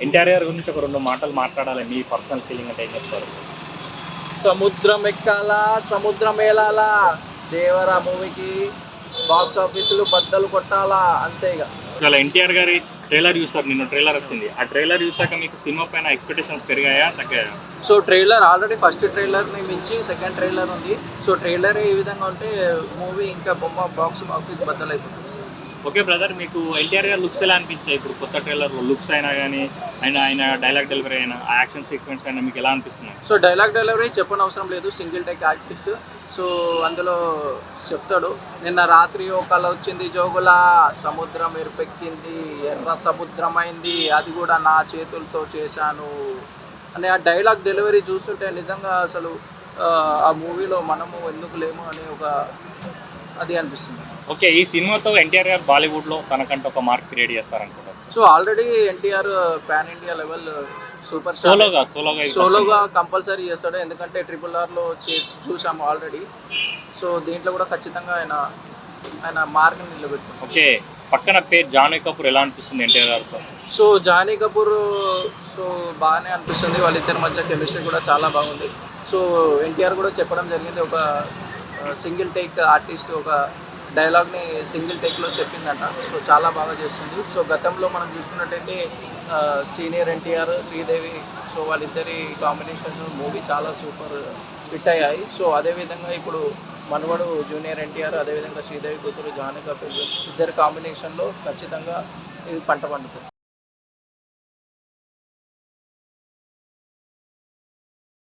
ఎన్టీఆర్ గారి గురించి ఒక 2 మాటలు మాట్లాడాలి. మీ పర్సనల్ ఫీలింగ్ అంటే ఏం చెప్తారు? సముద్రం ఎక్కాలా సముద్రం ఏలాలా దేవరా మూవీకి బాక్స్ ఆఫీసులు బద్దలు కొట్టాలా అంతే ఇక. ఇవాళ ఎన్టీఆర్ గారి ట్రైలర్ చూసారు, నిన్న ట్రైలర్ వచ్చింది. ఆ ట్రైలర్ చూసాక మీకు సినిమా పైన ఎక్స్పెక్టేషన్స్ పెరిగాయా తగ్గాయా? సో ట్రైలర్ ఆల్రెడీ ఫస్ట్ ట్రైలర్ని మించి సెకండ్ ట్రైలర్ ఉంది. సో ట్రైలర్ ఏ విధంగా ఉంటే మూవీ ఇంకా బొమ్మ బాక్స్ ఆఫీస్ బద్దలైపోతుంది. ఓకే బ్రదర్, మీకు ఎన్టీఆర్ గారి లుక్స్ ఎలా అనిపించాయి? ఇప్పుడు కొత్త ట్రైలర్లో లుక్స్ అయినా కానీ ఆయన డైలాగ్ డెలివరీ అయినా ఆ యాక్షన్ సీక్వెన్స్ అయినా మీకు ఎలా అనిపిస్తున్నాయి? సో డైలాగ్ డెలివరీ చెప్పని అవసరం లేదు, సింగిల్ టేక్ ఆర్టిస్ట్. సో అందులో చెప్తాడు, నిన్న రాత్రి ఓ కళ వచ్చింది జోగుల, సముద్రం ఎరుపెక్కింది, ఎర్ర సముద్రమైంది, అది కూడా నా చేతులతో చేశాను అనే ఆ డైలాగ్ డెలివరీ చూస్తుంటే నిజంగా అసలు ఆ మూవీలో మనము ఎందుకు లేము అనే ఒక అది అనిపిస్తుంది. ఓకే, ఈ సినిమాతో ఎన్టీఆర్ గారు బాలీవుడ్లో తనకంటే ఒక మార్క్ క్రియేట్ చేస్తారనుకుంటారు. So already NTR pan India level super సోలోగా కంపల్సరీ చేస్తాడు. ఎందుకంటే RRRలో చూసాము ఆల్రెడీ. సో దీంట్లో కూడా ఖచ్చితంగా ఆయన మార్క్ని నిలబెట్టుకుంటాడు. ఓకే, పక్కన పేరు జాన్వీ కపూర్ ఎలా అనిపిస్తుంది ఎన్టీఆర్ గారితో? సో జానీ కపూర్ సో బాగానే అనిపిస్తుంది, వాళ్ళిద్దరి మధ్య కెమిస్ట్రీ కూడా చాలా బాగుంది. సో ఎన్టీఆర్ కూడా చెప్పడం జరిగింది, ఒక సింగిల్ టేక్ ఆర్టిస్ట్ ఒక డైలాగ్ని సింగిల్ టేక్లో చెప్పిందంట. సో చాలా బాగా చేస్తుంది. సో గతంలో మనం చూసుకున్నట్టయితే సీనియర్ ఎన్టీఆర్ శ్రీదేవి, సో వాళ్ళిద్దరి కాంబినేషన్ మూవీ చాలా సూపర్ హిట్ అయ్యాయి. సో అదేవిధంగా ఇప్పుడు మనవడు జూనియర్ ఎన్టీఆర్, అదేవిధంగా శ్రీదేవి కూతురు జానీ కపూర్ ఇద్దరి కాంబినేషన్లో ఖచ్చితంగా ఇది పంట పండుతుంది.